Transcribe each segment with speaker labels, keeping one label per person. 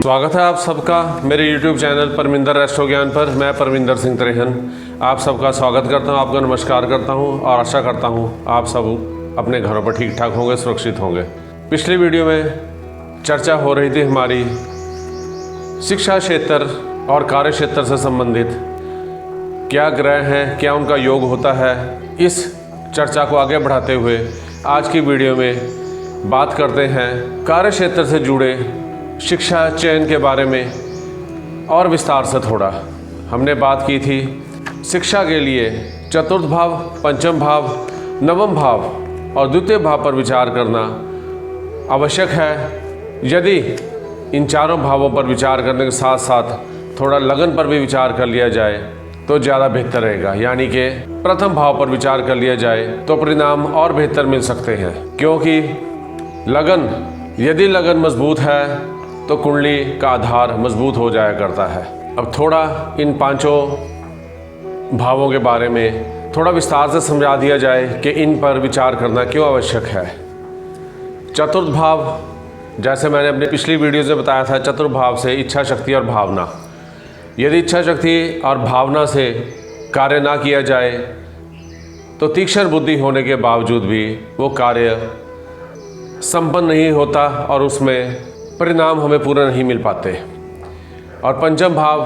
Speaker 1: स्वागत है आप सबका मेरे YouTube चैनल परमिंदर एस्ट्रो ज्ञान पर। मैं परमिंदर सिंह त्रेहन आप सबका स्वागत करता हूं, आपका नमस्कार करता हूं और आशा करता हूं आप सब अपने घरों पर ठीक ठाक होंगे, सुरक्षित होंगे। पिछली वीडियो में चर्चा हो रही थी हमारी शिक्षा क्षेत्र और कार्य क्षेत्र से संबंधित क्या ग्रह हैं, क्या उनका योग होता है। इस चर्चा को आगे बढ़ाते हुए आज की वीडियो में बात करते हैं कार्य क्षेत्र से जुड़े शिक्षा चयन के बारे में और विस्तार से थोड़ा। हमने बात की थी शिक्षा के लिए चतुर्थ भाव, पंचम भाव, नवम भाव और द्वितीय भाव पर विचार करना आवश्यक है। यदि इन चारों भावों पर विचार करने के साथ साथ थोड़ा लगन पर भी विचार कर लिया जाए तो ज़्यादा बेहतर रहेगा। यानी कि प्रथम भाव पर विचार कर लिया जाए तो परिणाम और बेहतर मिल सकते हैं, क्योंकि यदि लगन मजबूत है तो कुंडली का आधार मजबूत हो जाया करता है। अब थोड़ा इन पांचों भावों के बारे में थोड़ा विस्तार से समझा दिया जाए कि इन पर विचार करना क्यों आवश्यक है। चतुर्थ भाव, जैसे मैंने अपनी पिछली वीडियोज़ में बताया था, चतुर्थ भाव से इच्छा शक्ति और भावना। यदि इच्छा शक्ति और भावना से कार्य ना किया जाए तो तीक्ष्ण बुद्धि होने के बावजूद भी वो कार्य संपन्न नहीं होता और उसमें परिणाम हमें पूरा नहीं मिल पाते। और पंचम भाव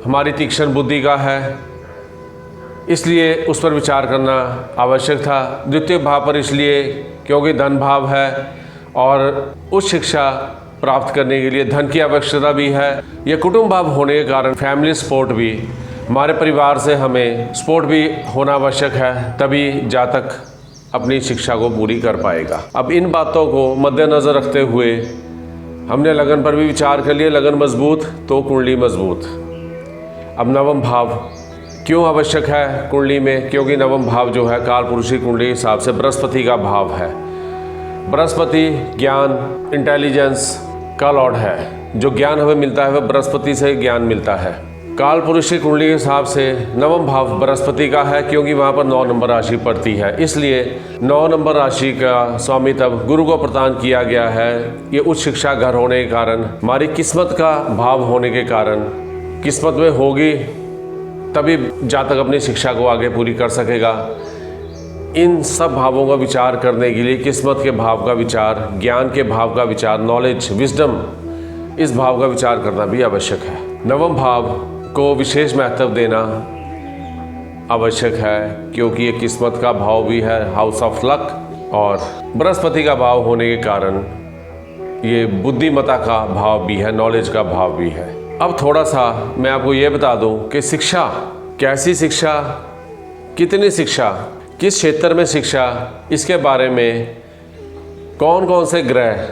Speaker 1: हमारी तीक्ष्ण बुद्धि का है, इसलिए उस पर विचार करना आवश्यक था। द्वितीय भाव पर इसलिए क्योंकि धन भाव है और उच्च शिक्षा प्राप्त करने के लिए धन की आवश्यकता भी है। यह कुटुंब भाव होने के कारण फैमिली सपोर्ट भी, हमारे परिवार से हमें सपोर्ट भी होना आवश्यक है, तभी जातक अपनी शिक्षा को पूरी कर पाएगा। अब इन बातों को मद्देनज़र रखते हुए हमने लगन पर भी विचार कर लिया। लगन मजबूत तो कुंडली मजबूत। अब नवम भाव क्यों आवश्यक है कुंडली में? क्योंकि नवम भाव जो है कालपुरुषी कुंडली के हिसाब से बृहस्पति का भाव है। बृहस्पति ज्ञान, इंटेलिजेंस का लॉर्ड है। जो ज्ञान हमें मिलता है वह बृहस्पति से ज्ञान मिलता है। कालपुरुषी कुंडली के हिसाब से नवम भाव बृहस्पति का है, क्योंकि वहाँ पर 9 नंबर राशि पड़ती है। इसलिए 9 नंबर राशि का स्वामी तब गुरु को प्रदान किया गया है। ये उच्च शिक्षा घर होने के कारण, हमारी किस्मत का भाव होने के कारण, किस्मत में होगी तभी जातक अपनी शिक्षा को आगे पूरी कर सकेगा। इन सब भावों का विचार करने के लिए किस्मत के भाव का विचार, ज्ञान के भाव का विचार, नॉलेज, विजडम, इस भाव का विचार करना भी आवश्यक है। नवम भाव को विशेष महत्व देना आवश्यक है, क्योंकि ये किस्मत का भाव भी है, हाउस ऑफ लक, और बृहस्पति का भाव होने के कारण ये बुद्धिमत्ता का भाव भी है, नॉलेज का भाव भी है। अब थोड़ा सा मैं आपको ये बता दूं कि शिक्षा, कैसी शिक्षा, कितनी शिक्षा, किस क्षेत्र में शिक्षा, इसके बारे में कौन कौन से ग्रह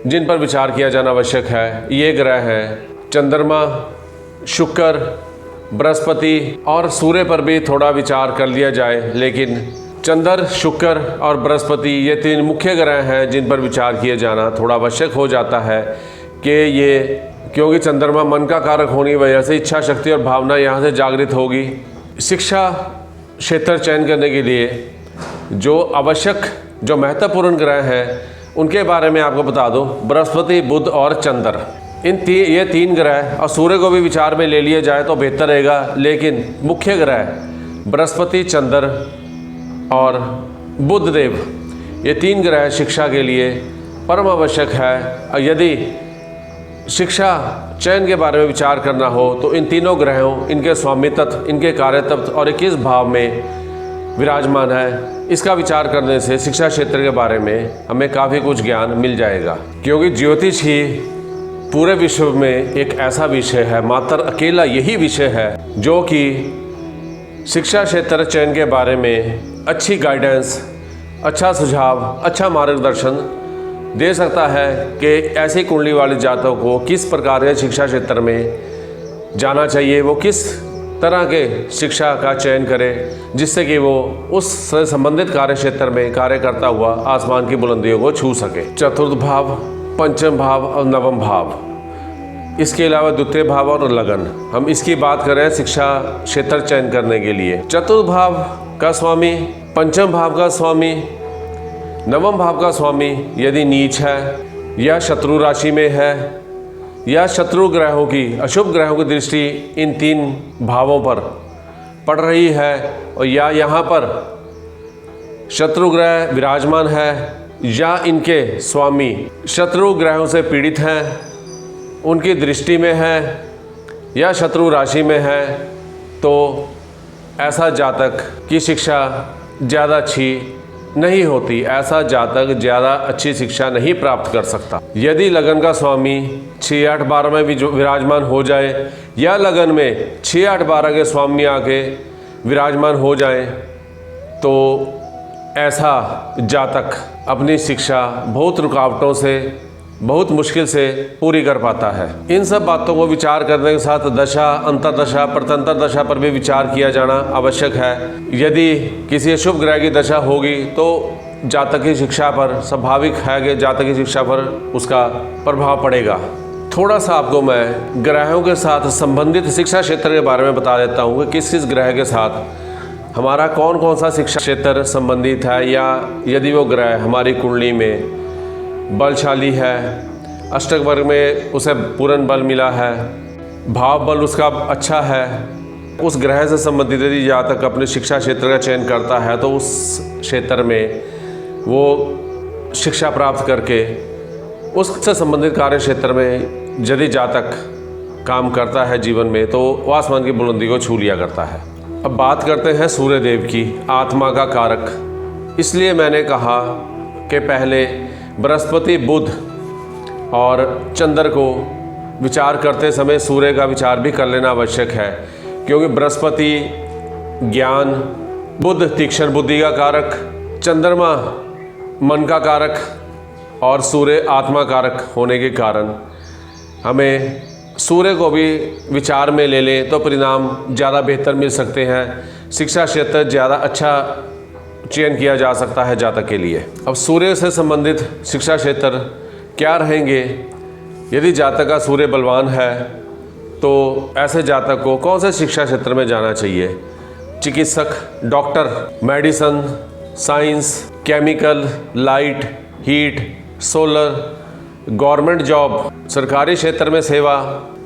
Speaker 1: जिन पर विचार किया जाना आवश्यक है। ये ग्रह हैं चंद्रमा, शुक्र, बृहस्पति और सूर्य पर भी थोड़ा विचार कर लिया जाए, लेकिन चंद्र, शुक्र और बृहस्पति ये 3 मुख्य ग्रह हैं जिन पर विचार किया जाना थोड़ा आवश्यक हो जाता है। कि ये क्योंकि चंद्रमा मन का कारक होने की वजह से इच्छा शक्ति और भावना यहाँ से जागृत होगी। शिक्षा क्षेत्र चयन करने के लिए जो आवश्यक, जो महत्वपूर्ण ग्रह हैं उनके बारे में आपको बता दूं। बृहस्पति, बुध और चंद्र, ये 3 ग्रह, और सूर्य को भी विचार में ले लिया जाए तो बेहतर रहेगा, लेकिन मुख्य ग्रह बृहस्पति, चंद्र और बुध देव, ये 3 ग्रह शिक्षा के लिए परम आवश्यक है। यदि शिक्षा चयन के बारे में विचार करना हो तो इन तीनों ग्रहों, इनके स्वामी तत्व, इनके कार्य तत्व और किस भाव में विराजमान है, इसका विचार करने से शिक्षा क्षेत्र के बारे में हमें काफ़ी कुछ ज्ञान मिल जाएगा। क्योंकि ज्योतिष ही पूरे विश्व में एक ऐसा विषय है, मात्र अकेला यही विषय है जो कि शिक्षा क्षेत्र चयन के बारे में अच्छी गाइडेंस, अच्छा सुझाव, अच्छा मार्गदर्शन दे सकता है कि ऐसी कुंडली वाले जातकों को किस प्रकार के शिक्षा क्षेत्र में जाना चाहिए, वो किस तरह के शिक्षा का चयन करे जिससे कि वो उससे संबंधित कार्य क्षेत्र में कार्य करता हुआ आसमान की बुलंदियों को छू सके। चतुर्थ भाव, पंचम भाव और नवम भाव, इसके अलावा द्वितीय भाव और लगन, हम इसकी बात कर रहे हैं शिक्षा क्षेत्र चयन करने के लिए। चतुर्थ भाव का स्वामी, पंचम भाव का स्वामी, नवम भाव का स्वामी यदि नीच है या शत्रु राशि में है या शत्रु ग्रहों की, अशुभ ग्रहों की दृष्टि इन 3 भावों पर पड़ रही है, और या यहाँ पर शत्रु ग्रह विराजमान है या इनके स्वामी शत्रु ग्रहों से पीड़ित हैं, उनकी दृष्टि में है या शत्रु राशि में है, तो ऐसा जातक की शिक्षा ज़्यादा अच्छी नहीं होती, ऐसा जातक ज़्यादा अच्छी शिक्षा नहीं प्राप्त कर सकता। यदि लगन का स्वामी 6, 8, 12 में भी विराजमान हो जाए, या लगन में 6, 8, 12 के स्वामी आके विराजमान हो जाए, तो ऐसा जातक अपनी शिक्षा बहुत रुकावटों से, बहुत मुश्किल से पूरी कर पाता है। इन सब बातों को विचार करने के साथ दशा, अंतर्दशा, प्रत्यंतर दशा पर भी विचार किया जाना आवश्यक है। यदि किसी अशुभ ग्रह की दशा होगी तो जातक की शिक्षा पर स्वाभाविक है कि जातक की शिक्षा पर उसका प्रभाव पड़ेगा। थोड़ा सा आपको मैं ग्रहों के साथ संबंधित शिक्षा क्षेत्र के बारे में बता देता हूँ कि किस किस ग्रह के साथ हमारा कौन कौन सा शिक्षा क्षेत्र संबंधित है, या यदि वो ग्रह हमारी कुंडली में बलशाली है, अष्टक वर्ग में उसे पूर्ण बल मिला है, भाव बल उसका अच्छा है, उस ग्रह से संबंधित यदि जातक अपने शिक्षा क्षेत्र का चयन करता है तो उस क्षेत्र में वो शिक्षा प्राप्त करके उससे संबंधित कार्य क्षेत्र में यदि जातक काम करता है जीवन में, तो वो आसमान की बुलंदी को छू लिया करता है। अब बात करते हैं सूर्य देव की, आत्मा का कारक। इसलिए मैंने कहा कि पहले बृहस्पति, बुध और चंद्र को विचार करते समय सूर्य का विचार भी कर लेना आवश्यक है, क्योंकि बृहस्पति ज्ञान, बुध तीक्ष्ण बुद्धि का कारक, चंद्रमा मन का कारक और सूर्य आत्मा कारक होने के कारण हमें सूर्य को भी विचार में ले लें तो परिणाम ज़्यादा बेहतर मिल सकते हैं। शिक्षा क्षेत्र ज़्यादा अच्छा चयन किया जा सकता है जातक के लिए। अब सूर्य से संबंधित शिक्षा क्षेत्र क्या रहेंगे? यदि जातक का सूर्य बलवान है तो ऐसे जातक को कौन से शिक्षा क्षेत्र में जाना चाहिए? चिकित्सक, doctor, medicine, science, chemical, light, heat, solar, government job, सरकारी क्षेत्र में सेवा,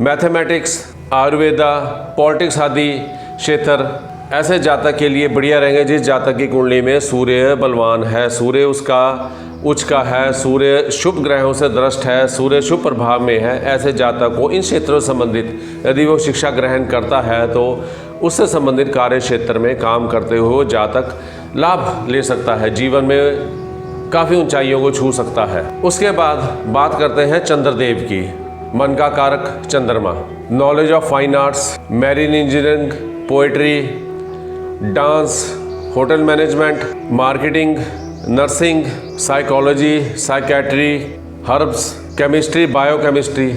Speaker 1: मैथमेटिक्स, आयुर्वेदा, पॉलिटिक्स आदि क्षेत्र ऐसे जातक के लिए बढ़िया रहेंगे जिस जातक की कुंडली में सूर्य बलवान है, सूर्य उसका उच्च का है, सूर्य शुभ ग्रहों से दृष्ट है, सूर्य शुभ प्रभाव में है। ऐसे जातक को इन क्षेत्रों से संबंधित यदि वो शिक्षा ग्रहण करता है तो उससे संबंधित कार्य क्षेत्र में काम करते हुए जातक लाभ ले सकता है, जीवन में काफ़ी ऊंचाइयों को छू सकता है। उसके बाद बात करते हैं चंद्रदेव की, मन का कारक चंद्रमा। Knowledge of fine arts, marine engineering, poetry, dance, hotel management, marketing, nursing, psychology, psychiatry, herbs, chemistry, biochemistry,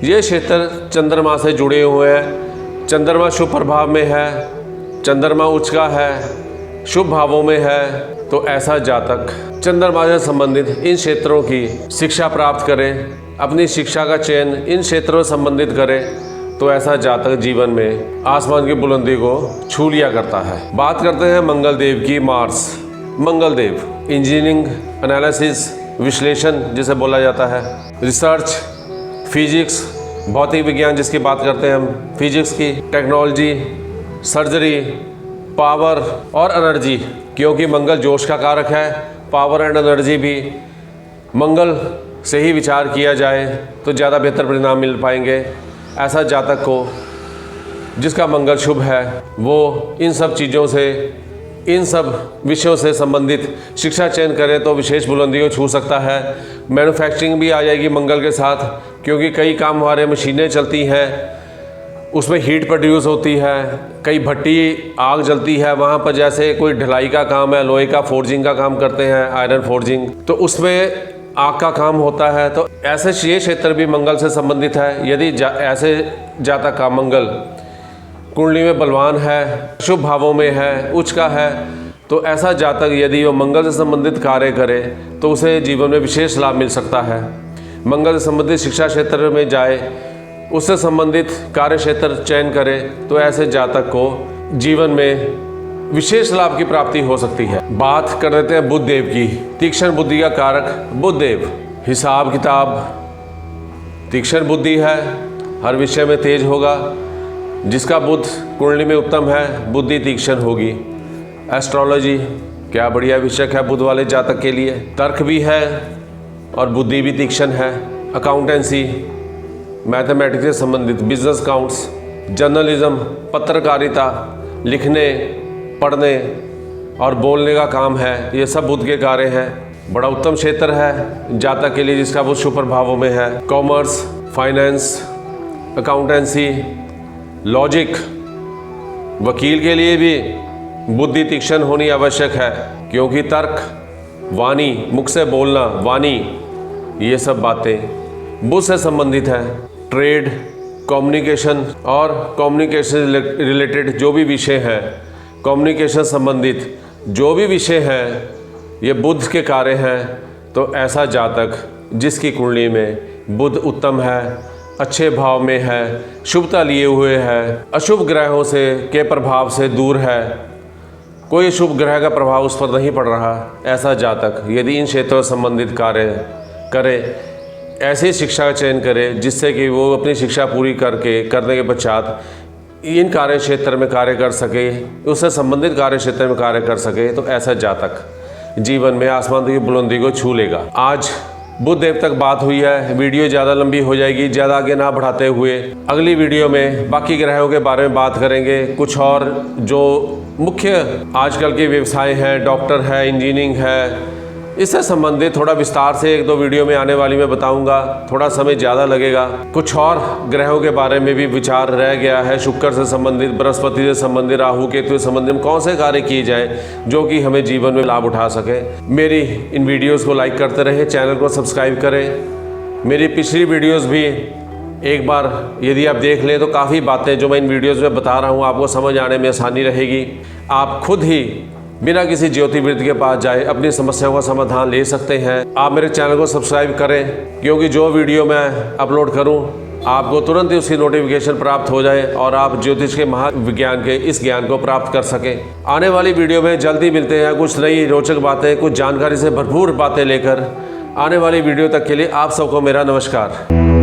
Speaker 1: ये क्षेत्र चंद्रमा से जुड़े हुए हैं। चंद्रमा शुभ प्रभाव में है, चंद्रमा उच्च का है, शुभ भावों में है, तो ऐसा जातक चंद्रमा से संबंधित इन क्षेत्रों की शिक्षा प्राप्त करें, अपनी शिक्षा का चयन इन क्षेत्रों से संबंधित करें, तो ऐसा जातक जीवन में आसमान की बुलंदी को छू लिया करता है। बात करते हैं मंगल देव की, मार्स। मंगल देव इंजीनियरिंग, एनालिसिस, विश्लेषण जिसे बोला जाता है, रिसर्च, फिजिक्स, भौतिक विज्ञान जिसकी बात करते हैं हम, फिजिक्स की, टेक्नोलॉजी, सर्जरी, पावर और एनर्जी, क्योंकि मंगल जोश का कारक है। पावर एंड एनर्जी भी मंगल से ही विचार किया जाए तो ज़्यादा बेहतर परिणाम मिल पाएंगे। ऐसा जातक को जिसका मंगल शुभ है वो इन सब चीज़ों से, इन सब विषयों से संबंधित शिक्षा चयन करे तो विशेष बुलंदी को छू सकता है। मैन्युफैक्चरिंग भी आ जाएगी मंगल के साथ, क्योंकि कई काम हमारे मशीनें चलती हैं, उसमें हीट प्रोड्यूस होती है, कई भट्टी आग जलती है, वहाँ पर जैसे कोई ढलाई का काम है, लोहे का फोर्जिंग का काम करते हैं, आयरन फोर्जिंग, तो उसमें आग का काम होता है। तो ऐसे ये क्षेत्र भी मंगल से संबंधित है। यदि ऐसे जातक का मंगल कुंडली में बलवान है, शुभ भावों में है, उच्च का है, तो ऐसा जातक यदि वो मंगल से संबंधित कार्य करे तो उसे जीवन में विशेष लाभ मिल सकता है। मंगल से संबंधित शिक्षा क्षेत्र में जाए, उससे संबंधित कार्य क्षेत्र चयन करे, तो ऐसे जातक को जीवन में विशेष लाभ की प्राप्ति हो सकती है। बात कर देते हैं बुध देव की, तीक्ष्ण बुद्धि का कारक बुध देव। हिसाब किताब, तीक्ष्ण बुद्धि है, हर विषय में तेज होगा। जिसका बुध कुंडली में उत्तम है, बुद्धि तीक्ष्ण होगी। एस्ट्रोलॉजी क्या बढ़िया विषय है बुध वाले जातक के लिए। तर्क भी है और बुद्धि भी तीक्ष्ण है। अकाउंटेंसी, मैथमेटिक्स से संबंधित, बिजनेस अकाउंट्स, जर्नलिज्म, पत्रकारिता, लिखने पढ़ने और बोलने का काम है, ये सब बुध के कार्य हैं। बड़ा उत्तम क्षेत्र है जातक के लिए जिसका बुध शुभ प्रभावों में है। कॉमर्स, फाइनेंस, अकाउंटेंसी, लॉजिक, वकील के लिए भी बुद्धि तीक्ष्ण होनी आवश्यक है, क्योंकि तर्क, वाणी, मुख से बोलना, वाणी, ये सब बातें बुध से संबंधित है। ट्रेड, कम्युनिकेशन और कम्युनिकेशन रिलेटेड जो भी विषय हैं, कम्युनिकेशन संबंधित जो भी विषय हैं, ये बुध के कार्य हैं। तो ऐसा जातक जिसकी कुंडली में बुध उत्तम है, अच्छे भाव में है, शुभता लिए हुए है, अशुभ ग्रहों से के प्रभाव से दूर है, कोई शुभ ग्रह का प्रभाव उस पर नहीं पड़ रहा, ऐसा जातक यदि इन क्षेत्रों से संबंधित कार्य करे, ऐसी शिक्षा का चयन करे जिससे कि वो अपनी शिक्षा पूरी करने के पश्चात इन कार्य क्षेत्र में कार्य कर सके, उससे संबंधित कार्य क्षेत्र में कार्य कर सके, तो ऐसा जातक जीवन में आसमान की बुलंदी को छू लेगा। आज बुध देव तक बात हुई है, वीडियो ज़्यादा लंबी हो जाएगी, ज़्यादा आगे ना बढ़ाते हुए अगली वीडियो में बाकी ग्रहों के बारे में बात करेंगे। कुछ और जो मुख्य आजकल के व्यवसाय हैं, डॉक्टर है, इंजीनियरिंग है, इससे संबंधित थोड़ा विस्तार से 1-2 वीडियो में आने वाली मैं बताऊंगा। थोड़ा समय ज़्यादा लगेगा। कुछ और ग्रहों के बारे में भी विचार रह गया है, शुक्र से संबंधित, बृहस्पति से संबंधित, राहु केतु से संबंधित कौन से कार्य किए जाए जो कि हमें जीवन में लाभ उठा सके। मेरी इन वीडियोज़ को लाइक करते रहें, चैनल को सब्सक्राइब करें। मेरी पिछली वीडियोज़ भी एक बार यदि आप देख लें तो काफ़ी बातें जो मैं इन वीडियोज़ में बता रहा हूँ आपको समझ आने में आसानी रहेगी। आप खुद ही बिना किसी ज्योतिर्विद के पास जाए अपनी समस्याओं का समाधान ले सकते हैं। आप मेरे चैनल को सब्सक्राइब करें, क्योंकि जो वीडियो मैं अपलोड करूं आपको तुरंत ही उसकी नोटिफिकेशन प्राप्त हो जाए और आप ज्योतिष के महाविज्ञान के इस ज्ञान को प्राप्त कर सकें। आने वाली वीडियो में जल्दी मिलते हैं कुछ नई रोचक बातें, कुछ जानकारी से भरपूर बातें लेकर। आने वाली वीडियो तक के लिए आप सबको मेरा नमस्कार।